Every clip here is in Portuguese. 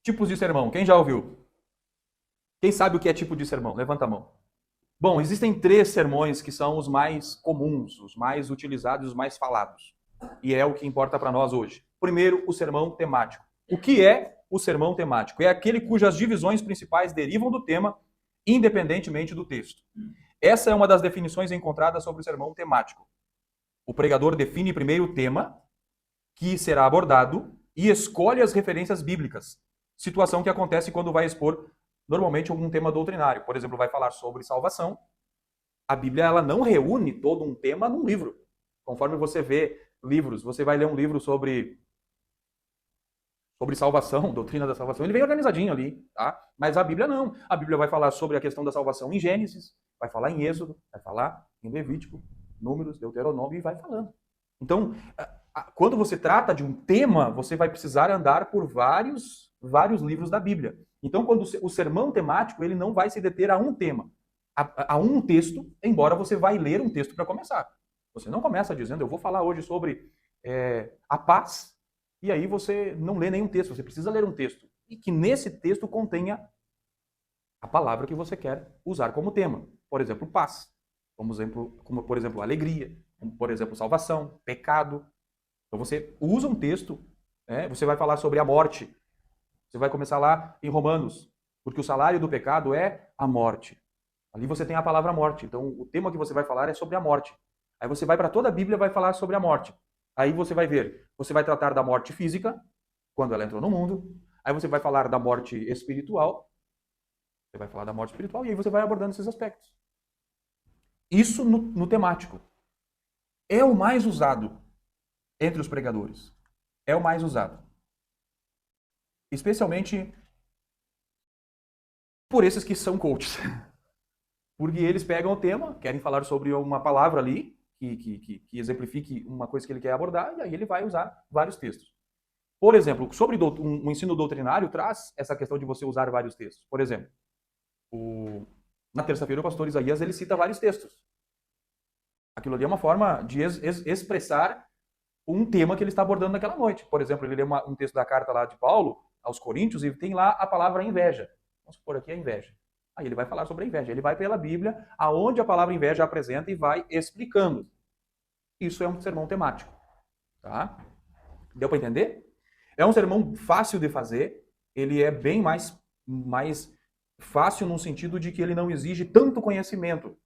Tipos de sermão. Quem já ouviu? Quem sabe o que é tipo de sermão? Levanta a mão. Bom, existem 3 sermões que são os mais comuns, os mais utilizados, os mais falados. E é o que importa para nós hoje. Primeiro, o sermão temático. O que é o sermão temático? É aquele cujas divisões principais derivam do tema, independentemente do texto. Essa é uma das definições encontradas sobre o sermão temático. O pregador define primeiro o tema que será abordado e escolhe as referências bíblicas. Situação que acontece quando vai expor normalmente algum tema doutrinário. Por exemplo, vai falar sobre salvação. A Bíblia ela não reúne todo um tema num livro. Conforme você vê livros, você vai ler um livro sobre salvação, doutrina da salvação, ele vem organizadinho ali, tá? Mas a Bíblia não. A Bíblia vai falar sobre a questão da salvação em Gênesis, vai falar em Êxodo, vai falar em Levítico, Números, Deuteronômio e vai falando. Então, quando você trata de um tema, você vai precisar andar por vários livros da Bíblia. Então, quando o sermão temático, ele não vai se deter a um tema, a um texto, embora você vai ler um texto para começar. Você não começa dizendo, eu vou falar hoje sobre a paz, e aí você não lê nenhum texto, você precisa ler um texto. E que nesse texto contenha a palavra que você quer usar como tema. Por exemplo, paz. Como por exemplo, alegria. Como, por exemplo, salvação, pecado. Então você usa um texto, você vai falar sobre a morte. Você vai começar lá em Romanos, porque o salário do pecado é a morte. Ali você tem a palavra morte. Então o tema que você vai falar é sobre a morte. Aí você vai para toda a Bíblia e vai falar sobre a morte. Aí você vai ver, você vai tratar da morte física, quando ela entrou no mundo. Aí você vai falar da morte espiritual. Você vai falar da morte espiritual e aí você vai abordando esses aspectos. Isso no temático. É o mais usado entre os pregadores. É o mais usado. Especialmente por esses que são coaches. Porque eles pegam o tema, querem falar sobre uma palavra ali, que exemplifique uma coisa que ele quer abordar, e aí ele vai usar vários textos. Por exemplo, sobre um ensino doutrinário traz essa questão de você usar vários textos. Por exemplo, na terça-feira o pastor Isaías ele cita vários textos. Aquilo ali é uma forma de expressar um tema que ele está abordando naquela noite. Por exemplo, ele lê um texto da carta lá de Paulo aos Coríntios e tem lá a palavra inveja. Vamos supor aqui a inveja. Aí ele vai falar sobre a inveja. Ele vai pela Bíblia, aonde a palavra inveja apresenta e vai explicando. Isso é um sermão temático. Tá? Deu para entender? É um sermão fácil de fazer. Ele é bem mais fácil no sentido de que ele não exige tanto conhecimento.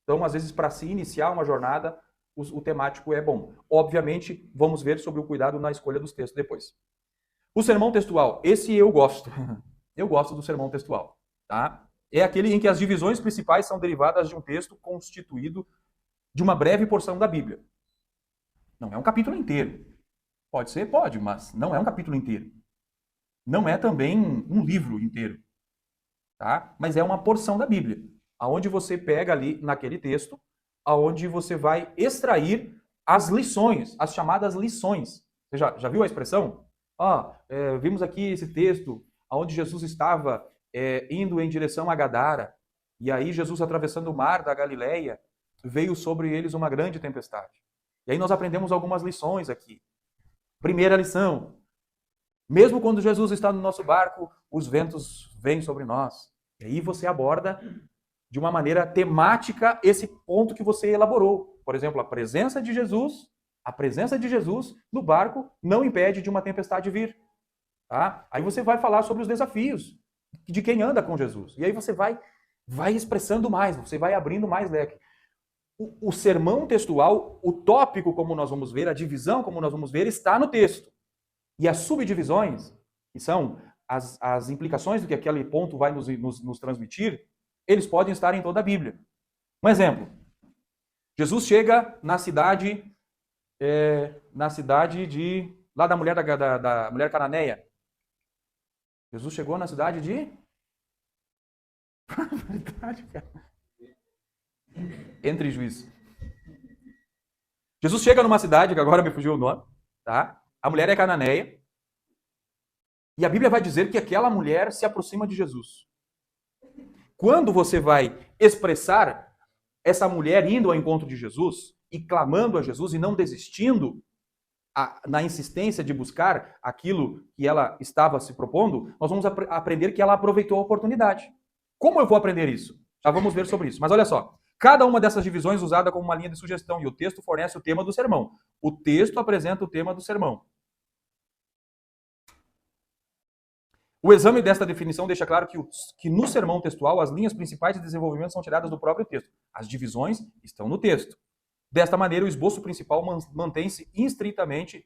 Então, às vezes, para se iniciar uma jornada, o temático é bom. Obviamente, vamos ver sobre o cuidado na escolha dos textos depois. O sermão textual, esse eu gosto. Eu gosto do sermão textual. Tá? É aquele em que as divisões principais são derivadas de um texto constituído de uma breve porção da Bíblia. Não é um capítulo inteiro. Pode ser, pode, mas não é um capítulo inteiro. Não é também um livro inteiro. Tá? Mas é uma porção da Bíblia, aonde você pega ali naquele texto, aonde você vai extrair as lições, as chamadas lições. Você já viu a expressão? Vimos aqui esse texto, aonde Jesus estava indo em direção a Gadara, e aí Jesus atravessando o mar da Galileia, veio sobre eles uma grande tempestade. E aí nós aprendemos algumas lições aqui. Primeira lição: mesmo quando Jesus está no nosso barco, os ventos vêm sobre nós. E aí você aborda de uma maneira temática esse ponto que você elaborou. Por exemplo, a presença de Jesus no barco não impede de uma tempestade vir. Tá? Aí você vai falar sobre os desafios de quem anda com Jesus. E aí você vai expressando mais, você vai abrindo mais leque. O sermão textual, o tópico, como nós vamos ver, a divisão, como nós vamos ver, está no texto. E as subdivisões, que são as implicações do que aquele ponto vai nos transmitir, eles podem estar em toda a Bíblia. Um exemplo. Jesus chega na cidade lá da mulher da mulher cananeia. Jesus chegou na cidade de... Verdade, cara. Entre Juízes. Jesus chega numa cidade, que agora me fugiu o nome, tá? A mulher é cananeia. E a Bíblia vai dizer que aquela mulher se aproxima de Jesus. Quando você vai expressar essa mulher indo ao encontro de Jesus e clamando a Jesus e não desistindo, na insistência de buscar aquilo que ela estava se propondo, nós vamos aprender que ela aproveitou a oportunidade. Como eu vou aprender isso? Já vamos ver sobre isso. Mas olha só, cada uma dessas divisões usada como uma linha de sugestão e o texto fornece o tema do sermão. O texto apresenta o tema do sermão. O exame desta definição deixa claro que no sermão textual as linhas principais de desenvolvimento são tiradas do próprio texto. As divisões estão no texto. Desta maneira, o esboço principal mantém-se estritamente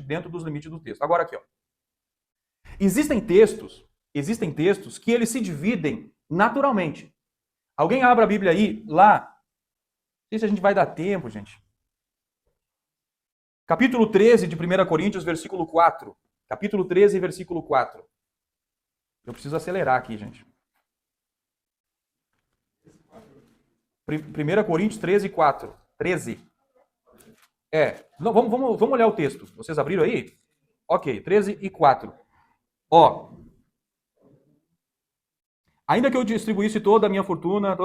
dentro dos limites do texto. Agora aqui, ó. Existem textos que eles se dividem naturalmente. Alguém abra a Bíblia aí, lá. Não sei se a gente vai dar tempo, gente. Capítulo 13 de 1 Coríntios, versículo 4. Capítulo 13, versículo 4. Eu preciso acelerar aqui, gente. 1 Coríntios 13, 4. 13. Não, vamos olhar o texto. Vocês abriram aí? Ok, 13 e 4. Ó. Ainda que eu distribuísse toda a minha fortuna,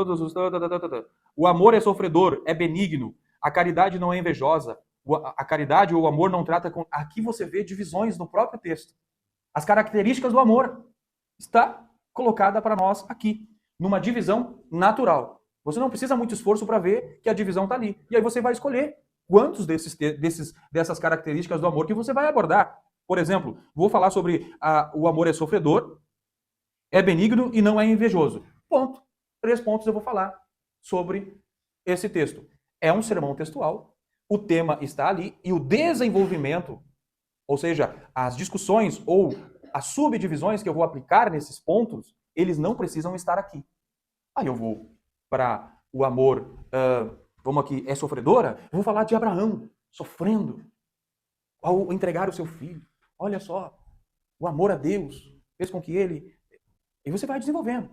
o amor é sofredor, é benigno, a caridade não é invejosa, a caridade ou o amor não trata com... Aqui você vê divisões no próprio texto. As características do amor está colocada para nós aqui, numa divisão natural. Você não precisa muito esforço para ver que a divisão está ali. E aí você vai escolher quantos dessas características do amor que você vai abordar. Por exemplo, vou falar sobre o amor é sofredor, é benigno e não é invejoso. Ponto. 3 pontos eu vou falar sobre esse texto. É um sermão textual, o tema está ali e o desenvolvimento, ou seja, as discussões ou as subdivisões que eu vou aplicar nesses pontos, eles não precisam estar aqui. Aí eu vou para o amor, vamos aqui, é sofredora, eu vou falar de Abraão sofrendo ao entregar o seu filho. Olha só, o amor a Deus fez com que ele... E você vai desenvolvendo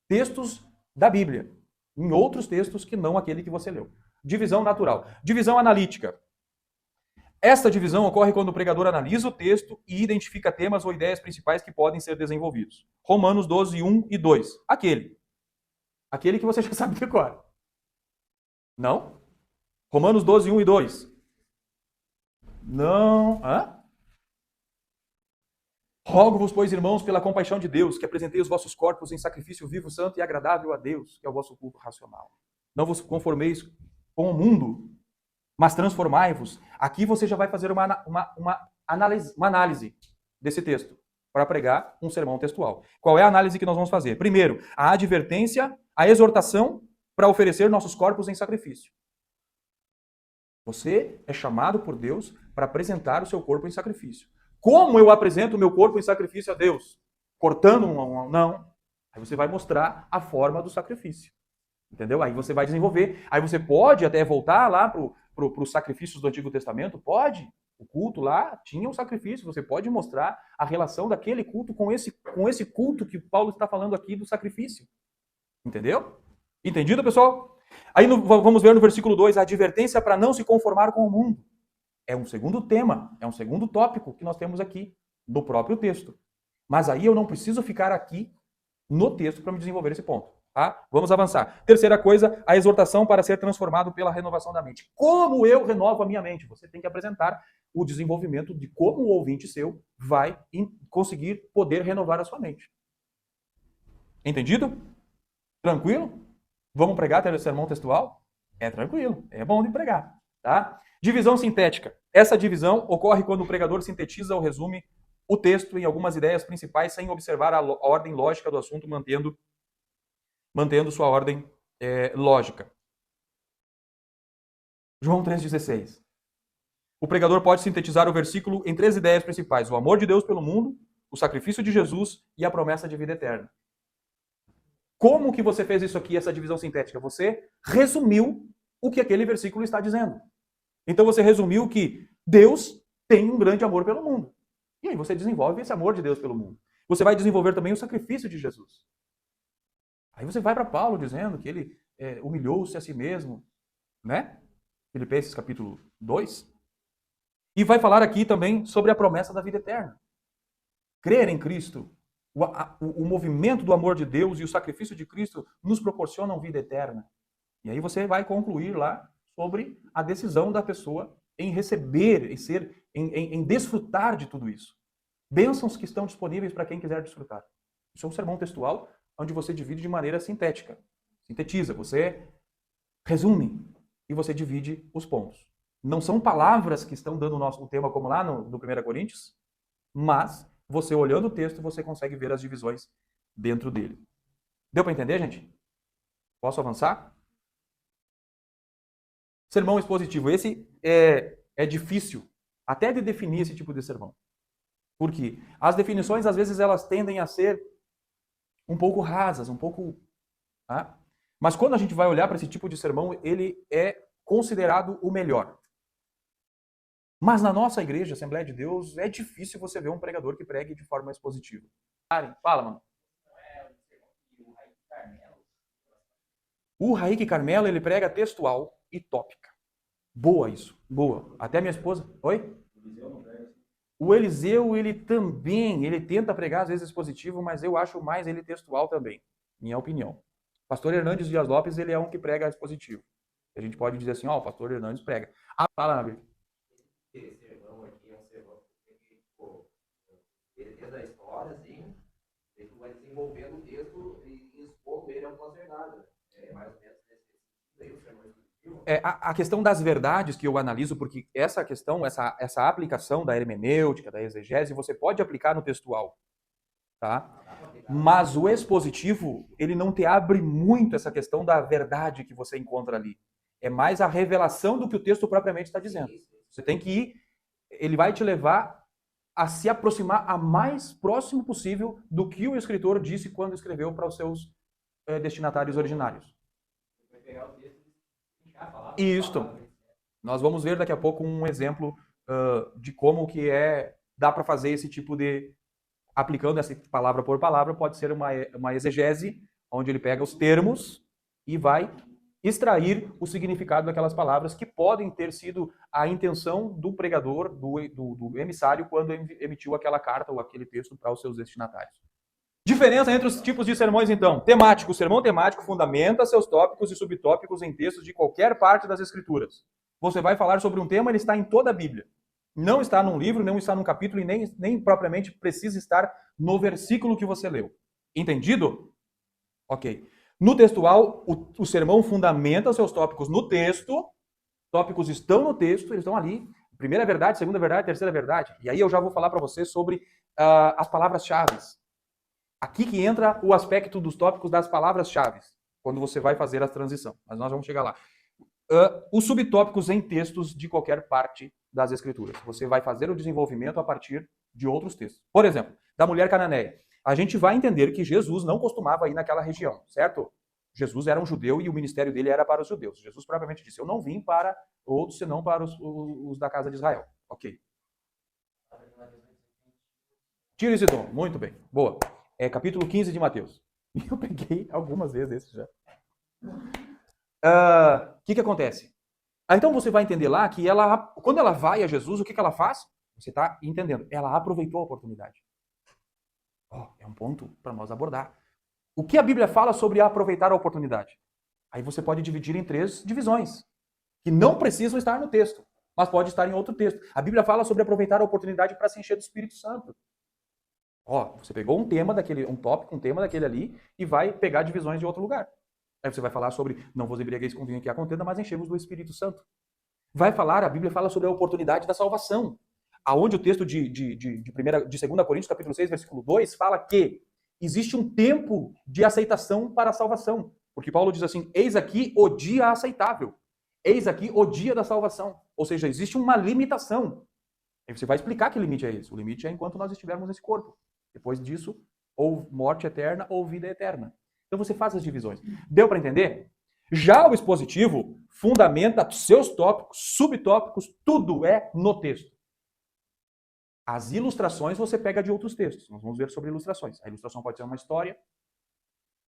textos da Bíblia, em outros textos que não aquele que você leu. Divisão natural. Divisão analítica. Esta divisão ocorre quando o pregador analisa o texto e identifica temas ou ideias principais que podem ser desenvolvidos. Romanos 12, 1 e 2. Aquele que você já sabe decorar. Não? Romanos 12, 1 e 2. Não. Rogo-vos, pois, irmãos, pela compaixão de Deus, que apresentei os vossos corpos em sacrifício vivo, santo e agradável a Deus, que é o vosso culto racional. Não vos conformeis com o mundo, mas transformai-vos. Aqui você já vai fazer uma análise desse texto para pregar um sermão textual. Qual é a análise que nós vamos fazer? Primeiro, a advertência, a exortação para oferecer nossos corpos em sacrifício. Você é chamado por Deus para apresentar o seu corpo em sacrifício. Como eu apresento o meu corpo em sacrifício a Deus? Cortando não. Aí você vai mostrar a forma do sacrifício. Entendeu? Aí você vai desenvolver. Aí você pode até voltar lá para os sacrifícios do Antigo Testamento. Pode. O culto lá tinha um sacrifício. Você pode mostrar a relação daquele culto com esse culto que Paulo está falando aqui do sacrifício. Entendeu? Entendido, pessoal? Aí vamos ver no versículo 2 a advertência para não se conformar com o mundo. É um segundo tema, é um segundo tópico que nós temos aqui no próprio texto. Mas aí eu não preciso ficar aqui no texto para me desenvolver esse ponto. Tá? Vamos avançar. Terceira coisa, a exortação para ser transformado pela renovação da mente. Como eu renovo a minha mente? Você tem que apresentar o desenvolvimento de como o ouvinte seu vai conseguir poder renovar a sua mente. Entendido? Tranquilo? Vamos pregar sermão textual? É tranquilo, é bom de pregar. Tá? Divisão sintética. Essa divisão ocorre quando o pregador sintetiza ou resume o texto em algumas ideias principais sem observar a ordem lógica do assunto, mantendo sua ordem lógica. João 3,16. O pregador pode sintetizar o versículo em 3 ideias principais: o amor de Deus pelo mundo, o sacrifício de Jesus e a promessa de vida eterna. Como que você fez isso aqui, essa divisão sintética? Você resumiu o que aquele versículo está dizendo. Então você resumiu que Deus tem um grande amor pelo mundo. E aí você desenvolve esse amor de Deus pelo mundo. Você vai desenvolver também o sacrifício de Jesus. Aí você vai para Paulo dizendo que ele humilhou-se a si mesmo, né? Filipenses capítulo 2. E vai falar aqui também sobre a promessa da vida eterna. Crer em Cristo, o movimento do amor de Deus e o sacrifício de Cristo nos proporcionam vida eterna. E aí você vai concluir lá sobre a decisão da pessoa em receber, em desfrutar de tudo isso. Bênçãos que estão disponíveis para quem quiser desfrutar. Isso é um sermão textual onde você divide de maneira sintética. Sintetiza, você resume e você divide os pontos. Não são palavras que estão dando o tema como lá no 1 Coríntios, mas você olhando o texto, você consegue ver as divisões dentro dele. Deu para entender, gente? Posso avançar? Sermão expositivo. Esse é difícil até de definir esse tipo de sermão. Por quê? As definições, às vezes, elas tendem a ser um pouco rasas, um pouco... Tá? Mas quando a gente vai olhar para esse tipo de sermão, ele é considerado o melhor. Mas na nossa igreja, Assembleia de Deus, é difícil você ver um pregador que pregue de forma expositiva. Fala, mano. O Raik Carmelo, ele prega textual e tópica. Boa isso, boa. Até minha esposa... Oi? O Eliseu, ele também, ele tenta pregar às vezes expositivo, mas eu acho mais ele textual também, minha opinião. Pastor Hernandes Dias Lopes, ele é um que prega expositivo. A gente pode dizer assim, ó, o pastor Hernandes prega. Fala, Nabil. Esse sermão aqui é um sermão que, ele traz a história, assim, ele vai desenvolvendo o texto e expondo ele algumas verdades. É mais ou menos nesse sentido aí, o sermão expositivo. A questão das verdades que eu analiso, porque essa questão, essa aplicação da hermenêutica, da exegese, você pode aplicar no textual, tá? Mas o expositivo, ele não te abre muito essa questão da verdade que você encontra ali. É mais a revelação do que o texto propriamente está dizendo. Você tem que ir, ele vai te levar a se aproximar a mais próximo possível do que o escritor disse quando escreveu para os seus destinatários originários. Isto. Nós vamos ver daqui a pouco um exemplo de como que dá para fazer esse tipo de... Aplicando essa palavra por palavra, pode ser uma exegese, onde ele pega os termos e vai extrair o significado daquelas palavras que podem ter sido a intenção do pregador, do emissário, quando emitiu aquela carta ou aquele texto para os seus destinatários. Diferença entre os tipos de sermões, então. Temático. O sermão temático fundamenta seus tópicos e subtópicos em textos de qualquer parte das Escrituras. Você vai falar sobre um tema, ele está em toda a Bíblia. Não está num livro, não está num capítulo e nem propriamente precisa estar no versículo que você leu. Entendido? Ok. No textual, o sermão fundamenta seus tópicos no texto. Tópicos estão no texto, eles estão ali. Primeira verdade, segunda verdade, terceira verdade. E aí eu já vou falar para você sobre as palavras-chave. Aqui que entra o aspecto dos tópicos das palavras-chave, quando você vai fazer a transição. Mas nós vamos chegar lá. Os subtópicos em textos de qualquer parte das Escrituras. Você vai fazer o desenvolvimento a partir de outros textos. Por exemplo, da mulher cananeia. A gente vai entender que Jesus não costumava ir naquela região, certo? Jesus era um judeu e o ministério dele era para os judeus. Jesus propriamente disse, eu não vim para outros, senão para os da casa de Israel. Ok. Tiro e Sidom. Muito bem. Boa. Capítulo 15 de Mateus. Eu peguei algumas vezes esse já. O que acontece? Então você vai entender lá que quando ela vai a Jesus, o que ela faz? Você está entendendo. Ela aproveitou a oportunidade. É um ponto para nós abordar. O que a Bíblia fala sobre aproveitar a oportunidade? Aí você pode dividir em 3 divisões, que não precisam estar no texto, mas pode estar em outro texto. A Bíblia fala sobre aproveitar a oportunidade para se encher do Espírito Santo. Você pegou um tema daquele, um tópico, um tema daquele ali, e vai pegar divisões de outro lugar. Aí você vai falar sobre, não vos embriagueis com vinho que há contenda, mas enchemos do Espírito Santo. A Bíblia fala sobre a oportunidade da salvação. Aonde o texto de 2 Coríntios, capítulo 6, versículo 2, fala que existe um tempo de aceitação para a salvação. Porque Paulo diz assim, eis aqui o dia aceitável. Eis aqui o dia da salvação. Ou seja, existe uma limitação. Aí você vai explicar que limite é esse. O limite é enquanto nós estivermos nesse corpo. Depois disso, ou morte eterna ou vida eterna. Então você faz as divisões. Deu para entender? Já o expositivo fundamenta seus tópicos, subtópicos, tudo é no texto. As ilustrações você pega de outros textos. Nós vamos ver sobre ilustrações. A ilustração pode ser uma história,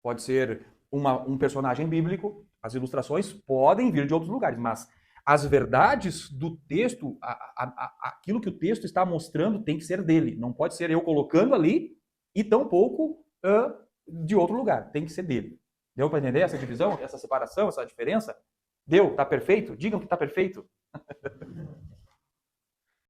pode ser um personagem bíblico. As ilustrações podem vir de outros lugares, mas as verdades do texto, aquilo que o texto está mostrando tem que ser dele. Não pode ser eu colocando ali e tampouco de outro lugar. Tem que ser dele. Deu para entender essa divisão, essa separação, essa diferença? Deu? Tá perfeito? Digam que tá perfeito.